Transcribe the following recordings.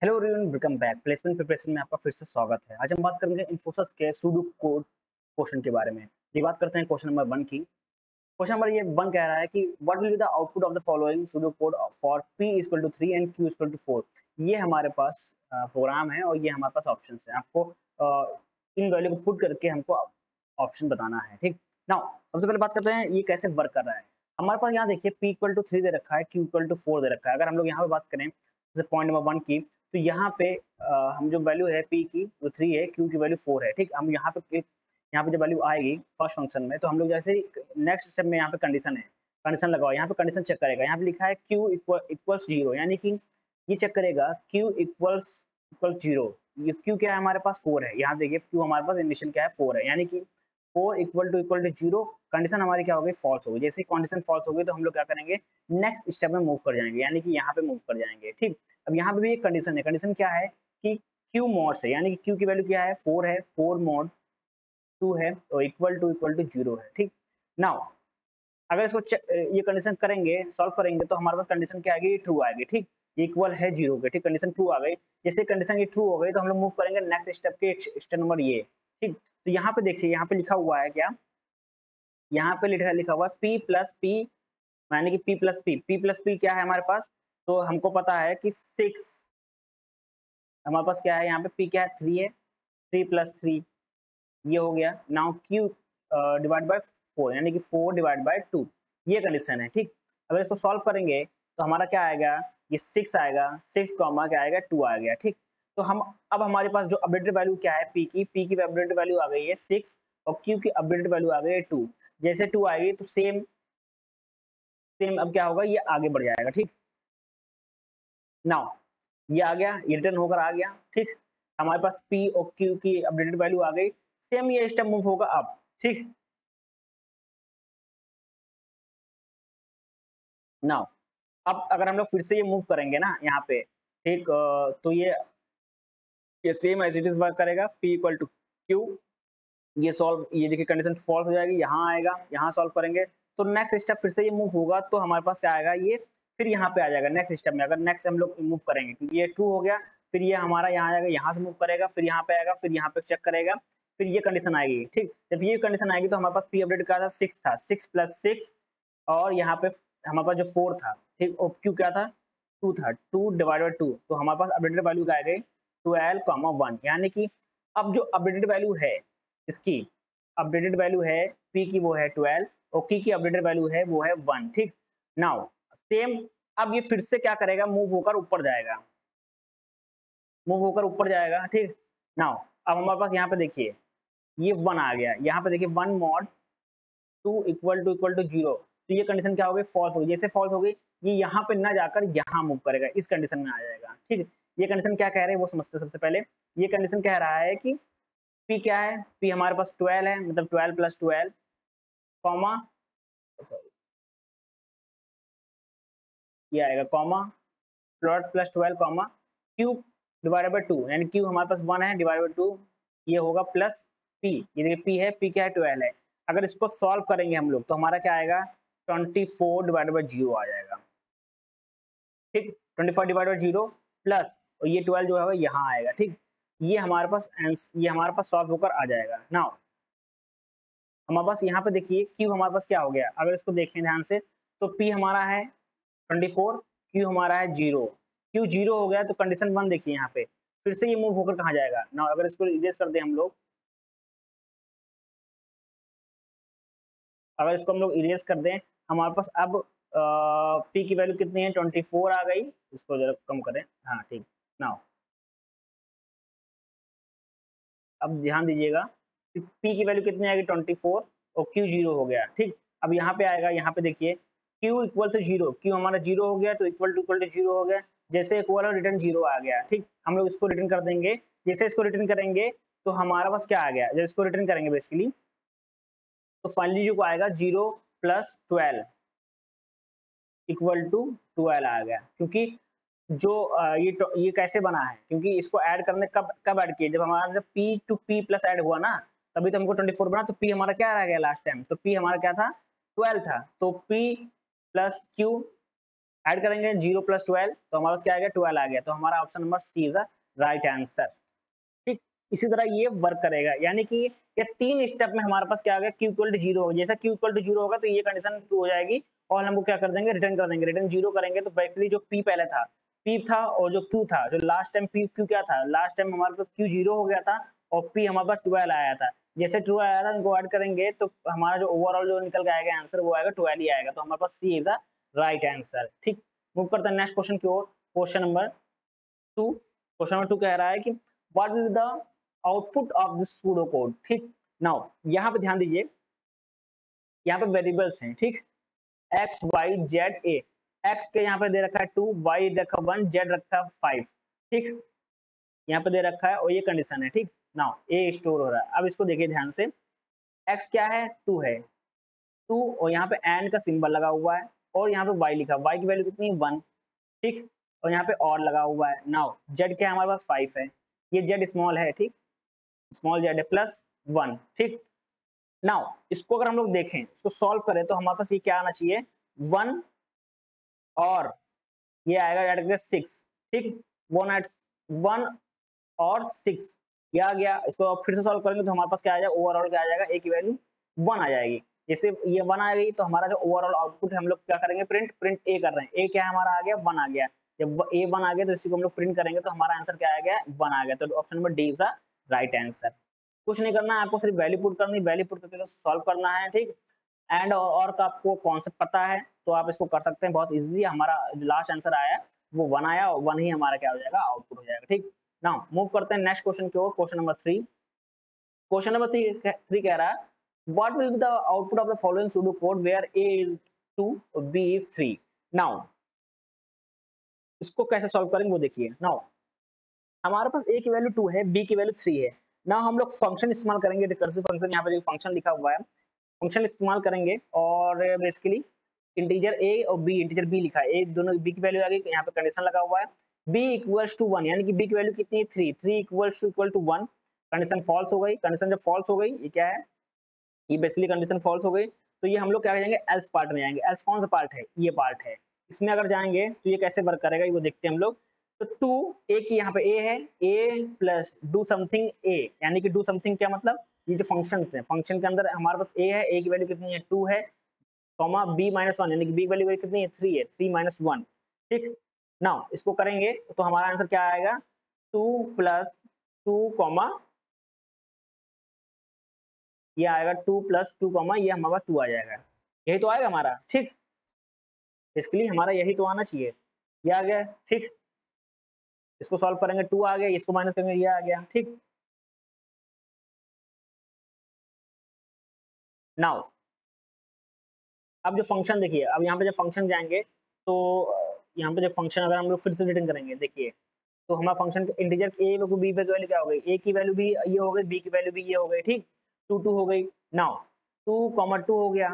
Hello everyone, welcome back. Placement preparation में आपका फिर से स्वागत है। आज हम बात करेंगे इन्फोसिस के सूडो कोड क्वेश्चन के बारे में। ये बात करते हैं क्वेश्चन नंबर 1 की। क्वेश्चन नंबर ये 1 कह रहा है कि what will be the output of the following pseudo code for p equal to 3 and q equal to 4। ये हमारे पास प्रोग्राम है और ये हमारे पास ऑप्शंस है। आपको इन वैल्यू को पुट करके हमको ऑप्शन बताना है। ठीक, नाउ सबसे पहले बात करते हैं ये कैसे वर्क कर रहा है। हमारे पास यहाँ देखिए p इक्वल टू 3 दे रखा है, q इक्वल टू 4 दे रखा है। अगर हम लोग यहाँ पे बात करें जैसे पॉइंट नंबर 1 की, तो यहाँ पे हम जो वैल्यू है p की वो 3 है, q की वैल्यू 4 है। ठीक, हम यहाँ पे जब वैल्यू आएगी फर्स्ट फंक्शन में, तो हम लोग जैसे नेक्स्ट स्टेप में यहाँ पे कंडीशन है, कंडीशन लगाओ। यहाँ पे कंडीशन चेक करेगा। यहाँ पे लिखा है q इक्वल्स 0, यानी कि ये चेक करेगा q इक्वल्स 0। ये q क्या है हमारे पास 4 है। यहाँ देखिए q हमारे पास इंडिकेशन क्या है 4 है, यानी कि 4 इक्वल टू 0। कंडीशन हमारी क्या हो गई, फॉल्स हो गई। जैसे कंडीशन फॉल्स हो गई तो हम लोग क्या करेंगे, नेक्स्ट स्टेप में मूव कर जाएंगे, यानी कि यहाँ पे मूव कर जाएंगे। ठीक, अब यहाँ पे भी एक कंडीशन है। कंडीशन क्या है कि q मॉड से, यानी कि q की वैल्यू क्या है 4 है, 4 मॉड 2 है और इक्वल टू 0 है। ठीक, नाउ अगर इसको ये कंडीशन करेंगे, सॉल्व करेंगे, तो हमारे पास कंडीशन क्या आएगी, ट्रू आएगी। ठीक, इक्वल है 0 के। ठीक, कंडीशन ट्रू आ गई। जैसे कंडीशन ये ट्रू हो गई तो हम लोग मूव करेंगे नेक्स्ट स्टेप के, स्टेप नंबर ये। ठीक, तो यहाँ पे देखिए, यहाँ पे लिखा हुआ है क्या, यहाँ पे लिखा हुआ है p प्लस पी, यानी कि p प्लस पी क्या है हमारे पास, तो हमको पता है कि 6। हमारे पास क्या है यहाँ पे, p क्या है 3 है, 3 प्लस 3 ये हो गया। नाउ q डिवाइड बाय 4, यानी कि 4 डिवाइड बाय 2, ये कंडीशन है। ठीक, अगर इसको सॉल्व करेंगे तो हमारा क्या आएगा, ये 6 आएगा, 6 कॉमा क्या आएगा 2 आ गया। ठीक, तो हम अब हमारे पास जो अपडेटेड वैल्यू क्या है p की अपडेटेड वैल्यू आ गई है 6 और q की अपडेटेड वैल्यू आ गई है 2। जैसे 2 आएगी तो सेम सेम अब क्या होगा, ये आगे बढ़ जाएगा। ठीक, नाउ ये आ गया, ये रिटर्न होकर आ गया। ठीक, हमारे पास p और q की अपडेटेड वैल्यू आ गई। सेम ये स्टेप मूव होगा अब। ठीक, नाउ अब अगर हम लोग फिर से ये मूव करेंगे ना यहाँ पे, ठीक, तो ये same as it is work करेगा। p इक्वल टू क्यू, ये सॉल्व, ये देखिए कंडीशन फॉल्स हो जाएगी, यहाँ आएगा, यहाँ सॉल्व करेंगे तो नेक्स्ट स्टेप फिर से ये मूव होगा, तो हमारे पास क्या आएगा, ये फिर यहाँ पे आ जाएगा नेक्स्ट स्टेप में। अगर नेक्स्ट हम लोग मूव करेंगे क्योंकि ये ट्रू हो गया, फिर ये हमारा यहाँ आएगा, यहाँ से मूव करेगा, फिर यहाँ पे आएगा, फिर यहाँ पे चेक करेगा, फिर ये कंडीशन आएगी। ठीक, जब ये कंडीशन आएगी तो हमारे पास p अपडेट क्या था, 6 था, 6 प्लस 6 और यहाँ पे हमारे पास जो 4 था। ठीक, और q क्या था 2 था, 2 डिवाइड बाय 2, तो हमारे पास अपडेटेड वैल्यू क्या आ गई 12, 1, यानी कि अब जो अपडेटेड वैल्यू है इसकी, अपडेटेड वैल्यू है p की वो है 12 और q की अपडेटेड वैल्यू है वो है 1। ठीक, नाउ सेम, अब ये फिर से क्या करेगा, मूव होकर ऊपर जाएगा, मूव होकर ऊपर जाएगा। ठीक, नाउ अब हमारे पास यहाँ पे देखिए ये 1 आ गया, यहाँ पे देखिए 1 मॉड 2 इक्वल टू 0, तो ये कंडीशन क्या हो गई, फॉल्स हो गई। जैसे फॉल्स हो गई, ये यहाँ पे ना जाकर यहाँ मूव करेगा, इस कंडीशन में आ जाएगा। ठीक है, ये कंडीशन क्या कह रहे हैं वो समझते हैं। सबसे पहले ये कंडीशन कह रहा है कि p क्या है, p हमारे पास 12 है, मतलब 12 प्लस 12 कॉमा, ये आएगा comma plus plus 12 comma q divided by 2, यानी q हमारे पास 1 है डिवाइडेड बाय 2, ये होगा प्लस p, ये देखिए p है, p क्या है 12 है। अगर इसको सॉल्व करेंगे हम लोग तो हमारा क्या आएगा, 24 डिवाइडेड बाय 0 आ जाएगा। ठीक, 24 डिवाइड बाय 0 प्लस, और ये 12 जो है यहाँ आएगा। ठीक, ये हमारे पास ये हमारे पास सॉल्व होकर आ जाएगा। नाउ हमारे पास यहाँ पे देखिए q हमारे पास क्या हो गया, अगर इसको देखें ध्यान से तो p हमारा है 24, q हमारा है 0, q 0 हो गया तो कंडीशन 1 देखिए यहाँ पे फिर से ये मूव होकर कहाँ जाएगा। नाउ अगर इसको इरेज कर दें हम लोग, अगर इसको हम लोग इरेज कर दें, हमारे पास अब p की वैल्यू कितनी है 24 आ गई। इसको जरा कम करें, हाँ ठीक। नाउ अब ध्यान दीजिएगा कि p की वैल्यू कितनी आएगी 24 और q 0 हो गया। ठीक, अब यहाँ पे आएगा, यहाँ पे देखिए q इक्वल टू 0, q हमारा 0 हो गया तो इक्वल टू 0 हो गया। जैसे इक्वल और रिटर्न 0 आ गया। ठीक, हम लोग इसको रिटर्न कर देंगे। जैसे इसको रिटर्न करेंगे तो हमारा पास क्या आ गया, जब इसको रिटर्न करेंगे बेसिकली तो फाइनली जो आएगा 0 प्लस 12 इक्वल टू 12 आ गया। क्योंकि जो ये कैसे बना है, क्योंकि इसको ऐड करने कब कब ऐड किए, जब हमारा जब p to p plus add हुआ ना, तभी तो हमको 24 बना। तो p हमारा क्या रह गया लास्ट टाइम, तो p हमारा क्या था 12 था, तो p प्लस q ऐड करेंगे 0 + 12 तो हमारा क्या आ गया 12 आ गया, तो हमारा option number C is the right answer. ठीक, इसी तरह ये वर्क करेगा, यानी कि ये 3 स्टेप में हमारे पास क्या आ गया q इक्वल टू 0 होगा। जैसा q इक्वल टू 0 होगा तो ये कंडीशन ट्रू हो जाएगी और हमको क्या कर देंगे रिटर्न कर देंगे। रिटर्न 0 करेंगे तो बेसिकली जो p पहले था p था और जो q था, जो लास्ट टाइम p q क्या था, लास्ट टाइम हमारे पास q 0 हो गया था और p हमारे पास 12 आया था। जैसे ट्रू आया था इनको ऐड करेंगे तो हमारा जो ओवरऑल जो निकल के आएगा आंसर वो आएगा 12 ही आएगा, तो हमारे पास C is the right answer. ठीक, मूव करते हैं नेक्स्ट क्वेश्चन की ओर। क्वेश्चन नंबर 2, क्वेश्चन नंबर 2 कह रहा है कि what is the output of this pseudo code. ठीक, नाउ यहाँ पे ध्यान दीजिए, यहाँ पे वेरिएबल्स हैं। ठीक, x y z a, x के यहाँ पे दे रखा है 2, वाई रखा 1, जेड रखा 5। ठीक, यहाँ पे दे रखा है और ये कंडीशन है। ठीक, नाउ ए स्टोर हो रहा है। अब इसको देखिए ध्यान से, एक्स क्या है 2 है, 2 और यहाँ पे एंड का सिंबल लगा हुआ है और यहाँ पे वाई लिखा, वाई की वैल्यू कितनी है 1। ठीक, और यहाँ पे और लगा हुआ है। नाउ जेड क्या है हमारे पास 5 है, ये जेड स्मॉल है। ठीक, स्मॉल जेड है प्लस 1। ठीक, नाउ इसको अगर हम लोग देखें, इसको सॉल्व करें तो हमारे पास ये क्या आना चाहिए 1 और ये आएगा ऐड करके 6। ठीक, 1 और 6 ये आ गया। इसको अब फिर से सॉल्व करेंगे तो हमारे पास क्या आ जाएगा, ओवरऑल क्या आ जाएगा, ए की वैल्यू 1 आ जाएगी। जैसे ये 1 आ गई तो हमारा जो ओवरऑल आउटपुट है हम लोग क्या करेंगे, प्रिंट ए कर रहे हैं। ए क्या है हमारा आ गया 1 आ गया। जब ए 1 आ गया तो इसी को हम लोग प्रिंट करेंगे तो हमारा आंसर क्या आ गया 1 आ गया। तो option number D is the right answer. कुछ नहीं करना है आपको, सिर्फ वैल्यू पुट करनी, वैल्यू पुट करके सॉल्व करना है। ठीक, एंड और का आपको कॉन्सेप्ट पता है तो आप इसको कर सकते हैं बहुत इजीली। हमारा जो लास्ट आंसर आया वो 1 आया और 1 ही हमारा क्या हो जाएगा आउटपुट हो जाएगा। ठीक, नाउ मूव करते हैं नेक्स्ट क्वेश्चन की ओर। क्वेश्चन नंबर 3, क्वेश्चन नंबर 3 कह रहा है what will be the output of the following pseudo code where a is 2 b is 3। Now इसको कैसे सॉल्व करेंगे वो देखिए। नाउ हमारे पास a की वैल्यू 2 है, b की वैल्यू 3 है। नाउ हम लोग फंक्शन इस्तेमाल करेंगे, रिकर्सिव फंक्शन, यहाँ पे जो फंक्शन लिखा हुआ है फंक्शन इस्तेमाल करेंगे और बेसिकली इंटीजर a और b, इंटीजर b लिखा है, a दोनों b की वैल्यू आ गई, यहाँ पे कंडीशन लगा हुआ है b इक्वल्स टू 1, यानी कि b की वैल्यू कितनी है 3, 3 इक्वल टू 1। कंडीशन फॉल्स हो गई, कंडीशन जब फॉल्स हो गई ये क्या है, ये बेसिकली कंडीशन फॉल्स हो गई तो ये हम लोग क्या जाएंगे एल्स पार्ट में जाएंगे। एल्स कौन सा पार्ट है, ये पार्ट है। इसमें अगर जाएंगे तो ये कैसे वर्क करेगा वो देखते हैं हम लोग। तो 2 ए की यहाँ पे ए है, ए प्लस डू समथिंग ए, यानी कि डू समथिंग क्या मतलब, ये जो फंक्शन है फंक्शन के अंदर हमारे पास ए है, ए की वैल्यू कितनी है 2 है, कॉमा बी माइनस 1, यानी कि बी वैल्यू कितनी है 3 है, 3 माइनस 1। ठीक, नाउ इसको करेंगे तो हमारा आंसर क्या आएगा 2 प्लस 2 कॉमा ये आएगा 2 प्लस 2 कॉमा ये हमारा 2 आ जाएगा, यही तो आएगा हमारा। ठीक, इसके लिए हमारा यही तो आना चाहिए, ये आ गया। ठीक, इसको सॉल्व करेंगे 2 आ गया, इसको माइनस करेंगे ये आ गया। ठीक, नाउ अब जो फंक्शन देखिए, अब यहाँ पे जब फंक्शन जाएंगे तो यहाँ पे जब फंक्शन अगर हम लोग फिर से रिटर्न करेंगे देखिए, तो हमारा फंक्शन इंटीजर ए को बी पे वैल्यू क्या हो गई, ए की वैल्यू भी ये हो गई, बी की वैल्यू भी ये हो गई। ठीक, 2 2 हो गई। नाउ 2 कॉमा 2 हो गया,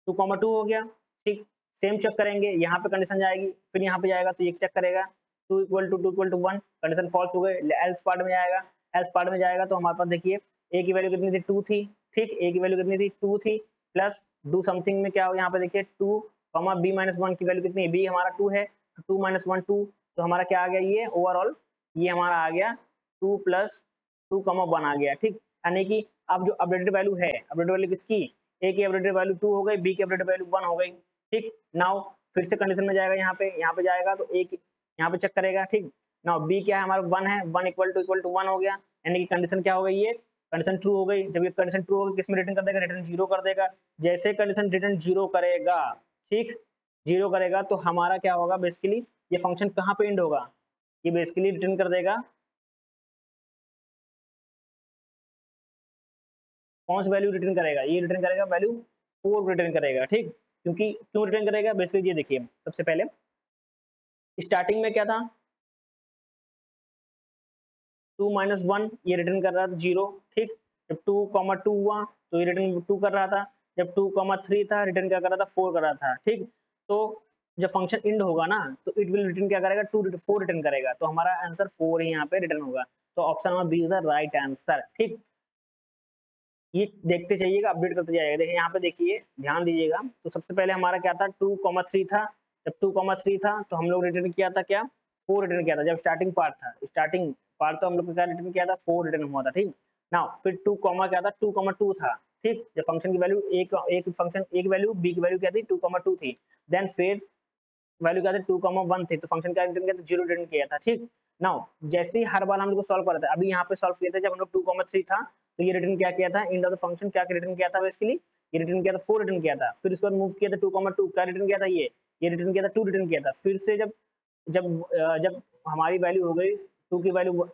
2 कॉमा 2 हो गया। ठीक, सेम चेक करेंगे, यहाँ पे कंडीशन जाएगी फिर यहाँ पे जाएगा तो ये चेक करेगा 2 इक्वल टू 1, कंडीशन फॉल्स हो गई, एल्स पार्ट में जाएगा, एल्स पार्ट में जाएगा तो हमारे पास देखिए ए की वैल्यू कितनी थी 2 थी। ठीक, ए की वैल्यू कितनी थी 2 थी, प्लस डू समथिंग में क्या हो, यहाँ पे देखिए 2 कॉमा बी माइनस 1 की वैल्यू कितनी है, बी हमारा 2 है, 2 माइनस 1 2, तो हमारा क्या आ गया ये ओवरऑल, ये हमारा आ गया 2 प्लस 2 कॉमा 1 आ गया। ठीक, यानी कि अब जो अपडेटेड वैल्यू है, अपडेटेड वैल्यू किसकी, ए की अपडेटेड वैल्यू 2 हो गई, बी की अपडेटेड वैल्यू 1 हो गई। ठीक, नाउ फिर से कंडीशन में जाएगा, यहाँ पे जाएगा तो ए की यहाँ पे चेक करेगा। ठीक, नाउ बी क्या है हमारा 1 है, 1 इक्वल टू 1 हो गया, यानी कि कंडीशन क्या हो गई, ये कंडीशन ट्रू हो गई। जब ये कंडीशन ट्रू होगी किस में रिटर्न कर देगा, रिटर्न 0 कर देगा। जैसे कंडीशन रिटर्न 0 करेगा, ठीक 0 करेगा तो हमारा क्या होगा, बेसिकली ये फंक्शन कहाँ पे एंड होगा, ये बेसिकली रिटर्न कर देगा कौन सी वैल्यू रिटर्न करेगा, ये रिटर्न करेगा वैल्यू 4 रिटर्न करेगा। ठीक, क्योंकि क्यों रिटर्न करेगा, बेसिकली ये देखिए सबसे पहले स्टार्टिंग में क्या था 2 माइनस 1 ये रिटर्न कर रहा था 0। ठीक, जब 2 कॉमा 2 हुआ तो ये रिटर्न 2 कर रहा था, जब 2 कॉमा 3 था रिटर्न क्या कर रहा था 4 कर रहा था। ठीक, तो जब फंक्शन एंड होगा ना तो इट विल रिटर्न क्या करेगा 4 रिटर्न करेगा, तो हमारा आंसर 4 ही यहाँ पे रिटर्न होगा, तो option number B is the right answer. ठीक, ये देखते जाइएगा, अपडेट करते जाइएगा। देखिए यहाँ पे देखिए ध्यान दीजिएगा, तो सबसे पहले हमारा क्या था 2 कॉमा 3 था, जब 2,3 था तो हम लोग रिटर्न किया था क्या, 4 रिटर्न किया था। जब स्टार्टिंग पार्ट था, स्टार्टिंग पार्ट तो हम लोग क्या रिटर्न किया था, 4 रिटर्न हुआ था, ठीक। नाउ फिर 2 क्या था, 2,2 था, ठीक। जब फंक्शन की वैल्यू एक फंक्शन एक वैल्यू बी की वैल्यू क्या थी, 2,2 थी। देन फिर वैल्यू क्या थी, 2,1 थी, तो फंक्शन क्या रिटर्न किया था, 0 रिटर्न किया था, ठीक। नाउ जैसे ही हर बार हम लोग सॉल्व कर रहे थे, अभी यहाँ पे सॉल्व किया था जब हम लोग 2,3 था, तो ये रिटर्न क्या किया था, इंड ऑफ द फंक्शन क्या रिटर्न किया था बेसिकली, ये रिटर्न किया था 4 रिटर्न किया था। फिर उसके बाद मूव किया था 2,2 क्या रिटर्न किया था, ये रिटर्न किया था 2 रिटर्न किया था। फिर से जब जब जब हमारी वैल्यू हो गई 2 की वैल्यू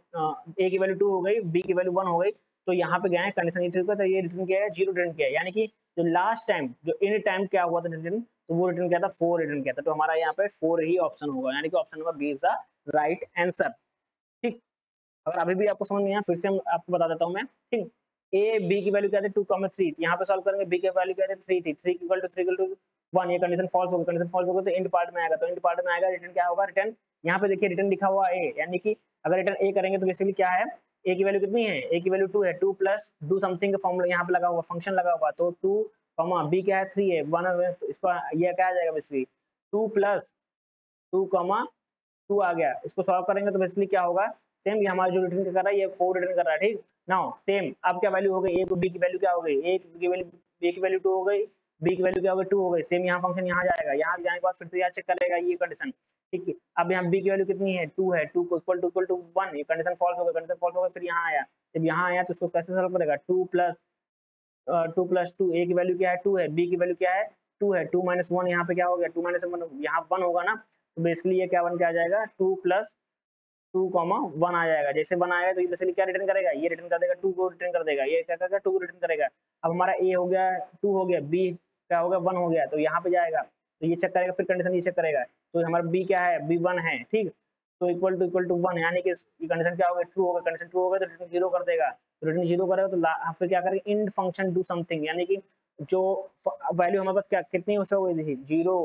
ए की वैल्यू 2 हो गई, बी की वैल्यू 1 हो गई, तो यहाँ पे गए हैं कंडीशन ये ट्रू का, तो ये रिटर्न किया है 0 रिटर्न किया है। यानी कि जो लास्ट टाइम जो इन टाइम क्या हुआ था रिटर्न, तो वो रिटर्न किया था 4 रिटर्न किया था। तो हमारा यहाँ पे 4 ही ऑप्शन होगा, यानी कि option number B is the right answer, ठीक। अगर अभी भी आपको समझ नहीं आया फिर से हम आपको बता देता हूँ मैं, ठीक। ए बी की वैल्यू क्या थी, 2,3, यहाँ पे सॉल्व करेंगे, बी की वैल्यू क्या थी, 3 थी, 3 इक्वल टू 1, ये कंडीशन फॉल्स होगी, कंडीशन फॉल्स होगी तो इंड पार्ट में आएगा, तो इंड पार्ट में आएगा रिटर्न क्या होगा, रिटर्न यहाँ पे देखिए रिटर्न लिखा हुआ ए, यानी कि अगर रिटर्न ए करेंगे तो बेसिकली क्या है, ए की वैल्यू कितनी है, ए की वैल्यू 2 है, 2 प्लस डू समथिंग का फॉर्मूला यहाँ पे लगा हुआ, फंक्शन लगा हुआ, तो 2 बी क्या है 3 है 1 है, तो इसका ये क्या आ जाएगा बेसिकली 2 प्लस 2 2 आ गया। इसको सॉल्व करेंगे तो बेसिकली क्या होगा, सेम ये हमारा जो रिटर्न कर रहा है ये 4 रिटर्न कर रहा है, ठीक। नाउ सेम अब क्या वैल्यू हो गई, ए को बी की वैल्यू क्या हो गई, ए की वैल्यू बी की वैल्यू 2 हो गई, बी की वैल्यू क्या हो गई 2 हो गई। सेम यहाँ फंक्शन यहाँ जाएगा, यहाँ जाने के बाद फिर से यहाँ चेक करेगा ये कंडीशन, ठीक है। अब यहाँ बी की वैल्यू कितनी है 2 है, 2 को इक्वल टू 1, ये कंडीशन फॉल्स हो गई, कंडीशन फॉल्स हो गई, फिर यहाँ आया, जब यहाँ आया तो इसको कैसे सॉल्व करेगा, 2 प्लस 2, ए की वैल्यू क्या है 2 है, बी की वैल्यू क्या है 2 है, 2 माइनस 1 यहाँ पे क्या हो गया 2 माइनस 1 यहाँ 1 होगा ना, तो बेसिकली ये क्या बन के आ जाएगा 2 प्लस 2 1 आ जाएगा। जैसे 1 आएगा तो ये बेसिकली क्या रिटर्न करेगा, ये रिटर्न कर देगा 2 को रिटर्न कर देगा, ये क्या करेगा 2 को रिटर्न करेगा। अब हमारा ए हो गया 2 हो गया, बी क्या हो गया 1 हो गया, तो यहाँ पे जाएगा तो ये चेक करेगा, फिर कंडीशन ये चेक करेगा, तो हमारा बी क्या है बी 1 है, ठीक। तो इक्वल टू 1 यानी कि कंडीशन क्या होगा ट्रू होगा, कंडीशन ट्रू होगा तो रिटर्न 0 कर देगा, तो रिटर्न 0 करेगा तो फिर क्या करेगा इंड फंक्शन डू समथिंग, यानी कि जो वैल्यू हमारे पास क्या कितनी हो गई थी 0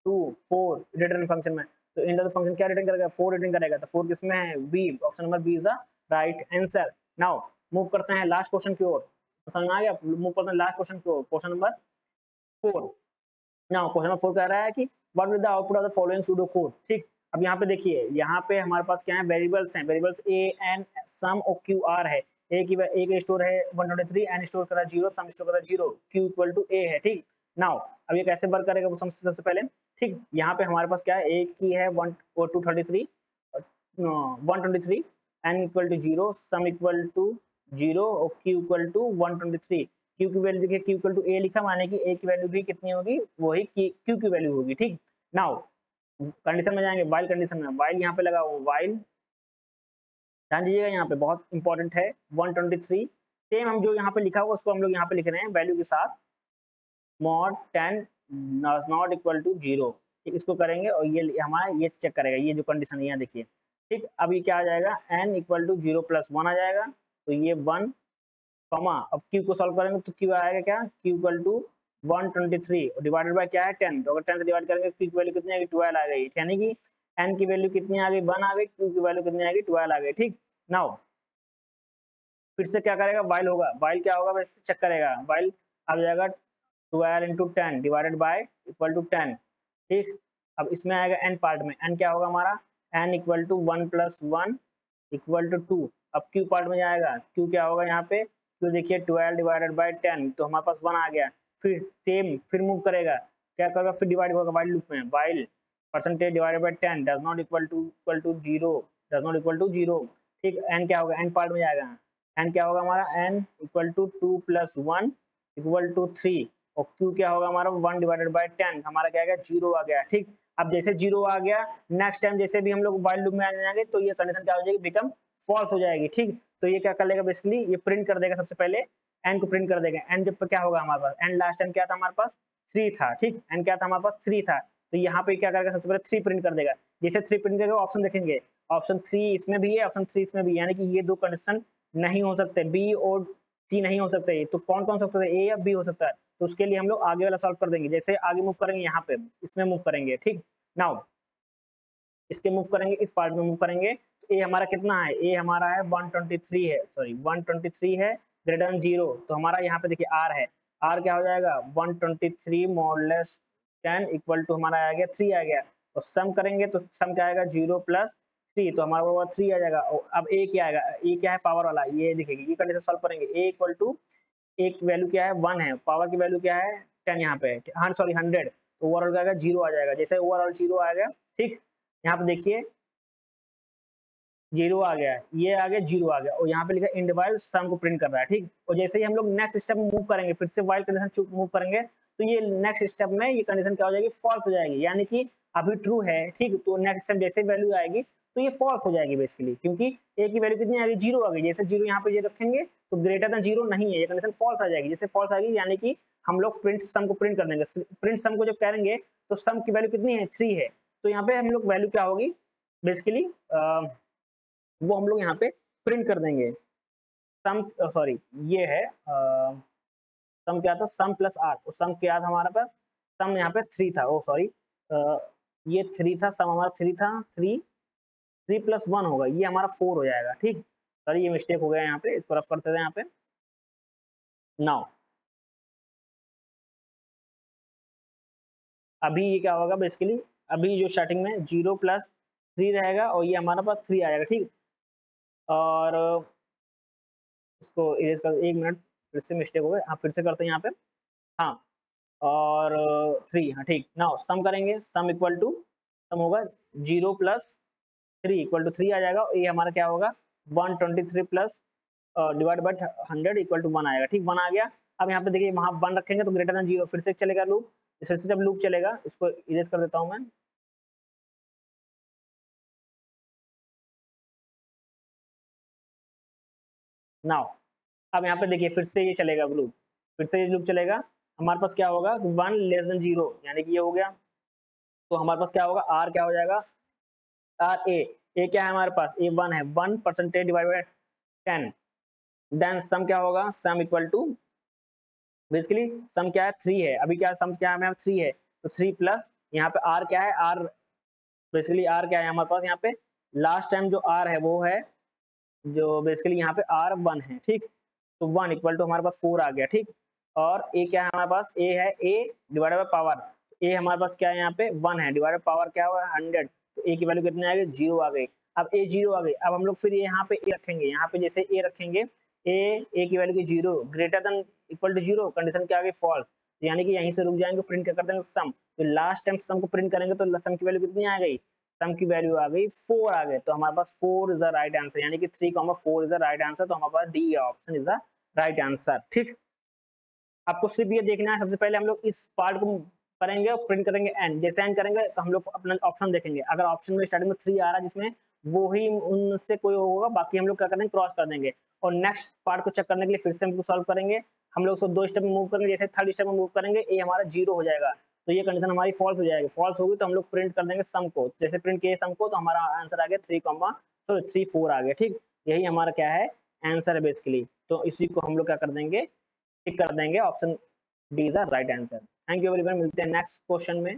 2 4 रिटर्न फंक्शन में, तो इंड ऑफ द फंक्शन क्या रिटर्न करेगा 4 रिटर्न करेगा, तो 4 किसमें है B, option number B is the right answer. Now move करते हैं लास्ट क्वेश्चन की ओर, समझ आ गया, मूव करते हैं लास्ट क्वेश्चन की ओर, question number 4। Now question number 4 कह रहा है कि what will the output of the following pseudo code, ठीक। अब यहाँ पे देखिए यहाँ पे हमारे पास क्या है वेरिएबल्स हैं, वेरिएबल्स ए एन सम और क्यू आर है, ए का स्टोर है 123, एन स्टोर कर रहा है 0, सम स्टोर कर रहा है 0, क्यू इक्वल टू ए है, ठीक। नाउ अब ये कैसे वर्क करेगा वो समझते सबसे पहले, ठीक। यहाँ पे हमारे पास क्या है ए की है 1 और 233 123, n equal to 0, sum equal to 0 और क्यू इक्वल टू 123। क्यू की वैल्यू देखिए क्यू इक्वल टू ए लिखा, माने कि ए की वैल्यू भी कितनी होगी वही क्यू की वैल्यू होगी, ठीक। नाउ कंडीशन में जाएंगे, वाइल कंडीशन में, वाइल यहाँ पे लगा हुआ, वाइल ध्यान दीजिएगा यहाँ पे बहुत इंपॉर्टेंट है 123, सेम हम जो यहाँ पे लिखा हुआ उसको हम लोग यहाँ पे लिख रहे हैं वैल्यू के साथ, मॉड 10 नॉट इक्वल टू 0, ठीक। इसको करेंगे और ये हमारा ये चेक करेगा, ये जो कंडीशन है यहाँ देखिए, ठीक। अब ये क्या आ जाएगा n इक्वल टू 0 प्लस 1 आ जाएगा, तो ये 1 कॉमा, अब क्यू को सॉल्व करेंगे तो क्यू आएगा क्या q equal to 123 divided by क्या है 10, तो अगर 10 से डिवाइड करेंगे क्यू की वैल्यू कितनी आ गई 12 आ गई, यानी कि n की वैल्यू कितनी आ गई 1 आ गई, क्यू की वैल्यू कितनी आ गई 12 आ गई, ठीक। नाउ फिर से क्या करेगा वाइल होगा, वाइल क्या होगा वैसे चेक करेगा, वाइल आ जाएगा 12 into 10 divided by equal to 10, ठीक। अब इसमें आएगा n पार्ट में, n क्या होगा हमारा n equal to 1 plus 1 equal to 2। अब q पार्ट में जाएगा, q क्या होगा यहाँ पे, q देखिए 12 डिवाइडेड बाय 10, तो हमारे पास 1 आ गया। फिर सेम फिर मूव करेगा, क्या करेगा फिर डिवाइड होगा वाइल लूप में, while percentage divided by 10 does not equal to 0, does not equal to 0, ठीक। n क्या होगा n पार्ट में जाएगा, n क्या होगा हमारा n equal to 2 plus 1 equal to 3, और q क्या होगा हमारा 1 डिवाइडेड बाय 10, हमारा क्या आएगा 0 आ गया, ठीक। अब जैसे 0 आ गया नेक्स्ट टाइम जैसे भी हम लोग व्हाइल लूप में आ जाएंगे तो ये कंडीशन क्या हो जाएगी बिकम फॉल्स हो जाएगी, ठीक। तो ये क्या कर लेगा बेसिकली ये प्रिंट कर देगा, सबसे पहले n को प्रिंट कर देगा, n जब क्या होगा हमारे पास n लास्ट टाइम क्या था हमारे पास 3 था, ठीक। n क्या था हमारे पास 3 था, तो यहाँ पे क्या करेगा सबसे पहले 3 प्रिंट कर देगा, जैसे 3 प्रिंट करेगा ऑप्शन देखेंगे, ऑप्शन 3 इसमें भी है ऑप्शन 3 इसमें भी, यानी कि ये दो कंडीशन नहीं हो सकते, बी और सी नहीं हो सकते, तो कौन कौन सकता है ए या बी हो सकता है, तो उसके लिए हम लोग आगे वाला सॉल्व कर देंगे, जैसे आगे मूव करेंगे यहाँ पे इसमें मूव करेंगे, ठीक। नाउ इसके मूव करेंगे इस पार्ट में मूव करेंगे, तो ए हमारा कितना है ए हमारा है 123 है, सॉरी 123 है ग्रेटर देन 0, तो हमारा यहाँ पे देखिए आर है, आर क्या हो जाएगा 123 मॉडलेस 10 इक्वल टू हमारा आ गया 3 आ गया, और सम करेंगे तो सम क्या आएगा 0 प्लस 3, तो हमारा वो 3 आ जाएगा। और अब ए क्या आएगा, ए क्या है पावर वाला, ये देखिए ये कंडीशन सॉल्व करेंगे। ए इक्वल टू एक वैल्यू क्या है 1 है, पावर की वैल्यू क्या है 10 यहाँ पे, हाँ सॉरी 100, तो ओवरऑल क्या आएगा 0 आ जाएगा। जैसे ओवरऑल 0 आ गया, ठीक, यहाँ पे देखिए 0 आ गया, ये आ गया 0 आ गया, और यहाँ पे लिखा इंड वाइल सम को प्रिंट कर रहा है, ठीक। और जैसे ही हम लोग नेक्स्ट स्टेप में मूव करेंगे, फिर से वाइल कंडीशन मूव करेंगे, तो ये नेक्स्ट स्टेप में ये कंडीशन क्या हो जाएगी, फॉल्स हो जाएगी, यानी कि अभी ट्रू है, ठीक, तो नेक्स्ट स्टेप जैसे वैल्यू आएगी तो ये फॉल्स हो जाएगी बेसिकली, क्योंकि ए की वैल्यू कितनी आ गई 0 आ गई। जैसे 0 यहाँ पे ये रखेंगे तो ग्रेटर देन 0 नहीं है, ये कंडीशन फॉल्स आ जाएगी। जैसे फॉल्स आ गई यानी कि हम लोग प्रिंट सम को प्रिंट कर देंगे। प्रिंट सम को जब करेंगे तो सम की वैल्यू कितनी है 3 है, तो यहाँ पे हम लोग वैल्यू क्या होगी बेसिकली वो हम लोग यहाँ पे प्रिंट कर देंगे। सम सॉरी ये है सम क्या था, सम प्लस आर, और सम क्या था हमारे पास, सम यहाँ पे 3 था, ओ सॉरी ये 3 था, सम हमारा 3 था, 3 प्लस 1 होगा, ये हमारा 4 हो जाएगा, ठीक। सॉरी ये मिस्टेक हो गया यहाँ पे, इसको रफ करते थे यहाँ पे। नाउ अभी ये क्या होगा बेसिकली, अभी जो स्टार्टिंग में 0 प्लस 3 रहेगा और ये हमारे पास 3 आएगा, ठीक। और इसको इरेज कर, 1 मिनट, फिर से मिस्टेक हो गया, हाँ फिर से करते हैं यहाँ पे, हाँ, और 3, हाँ ठीक। नाउ सम करेंगे, सम इक्वल टू सम होगा 0 प्लस 3 इक्वल टू 3 आ जाएगा, और ये हमारा क्या होगा 123 plus divide by 100 equal to 1 आएगा, ठीक, 1 आ गया। अब यहाँ पे देखिए वहाँ 1 रखेंगे तो ग्रेटर देन 0, फिर से चलेगा लूप, फिर से जब लूप चलेगा, इसको इरेज कर देता हूँ मैं। नाउ अब यहाँ पे देखिए फिर से ये चलेगा लूप, फिर से ये लूप चलेगा, हमारे पास क्या होगा 1 लेस देन 0, यानी कि ये हो गया, तो हमारे पास क्या होगा आर क्या हो जाएगा, आर ए क्या है हमारे पास, ए 1 है, 1% डिवाइड बाय 10, देन सम क्या होगा, सम इक्वल टू बेसिकली सम क्या है 3 है, अभी क्या सम क्या है 3 है, तो 3 प्लस यहाँ पे आर क्या है, आर बेसिकली आर क्या है हमारे पास यहाँ पे, लास्ट टाइम जो आर है वो है जो बेसिकली यहाँ पे आर 1 है, ठीक, तो 1 इक्वल टू हमारे पास 4 आ गया, ठीक। और ए क्या है हमारे पास, ए है ए डिवाइड बाय पावर, ए हमारे पास क्या है यहाँ पे 1 है, डिवाइड बाय पावर क्या हुआ 100, तो ए की वैल्यू कितनी आ गई 0 आ गई। अब ए 0 आ गई, अब हम लोग फिर यहाँ पे ए रखेंगे, यहाँ पे जैसे ए रखेंगे, ए की वैल्यू की 0 greater than equal to 0, condition क्या आ गई फॉल्स, यानी कि यहीं से रुक जाएंगे, प्रिंट क्या कर देंगे सम, तो लास्ट टाइम सम को प्रिंट करेंगे तो सम की वैल्यू कितनी आ गई, सम की वैल्यू आ गई 4 आ गए, तो हमारे पास 4 इज द राइट आंसर, यानी कि 3,4 इज द राइट आंसर, तो हमारे पास D option is the right answer, ठीक। आपको सिर्फ ये देखना है, सबसे पहले हम लोग इस पार्ट को करेंगे और प्रिंट करेंगे एन, जैसे एन करेंगे तो हम लोग अपना ऑप्शन देखेंगे, अगर ऑप्शन में स्टार्टिंग में 3 आ रहा है जिसमें वो ही उनसे कोई होगा, बाकी हम लोग क्या करेंगे क्रॉस कर देंगे, और नेक्स्ट पार्ट को चेक करने के लिए फिर से हम सॉल्व करेंगे, हम लोग उसको 2 स्टेप में मूव करेंगे, जैसे थर्ड स्टेप में मूव करेंगे ए हमारा 0 हो जाएगा, तो ये कंडीशन हमारी फॉल्स हो जाएगी, फॉल्स होगी तो हम लोग प्रिंट कर देंगे सम को, जैसे प्रिंट किए सम को तो हमारा आंसर आ गया 3,4 आ गया, ठीक। यही हमारा क्या है आंसर है बेसिकली, तो इसी को हम लोग क्या कर देंगे टिक कर देंगे, option D is the right answer. Thank you everyone, मिलते हैं नेक्स्ट क्वेश्चन में।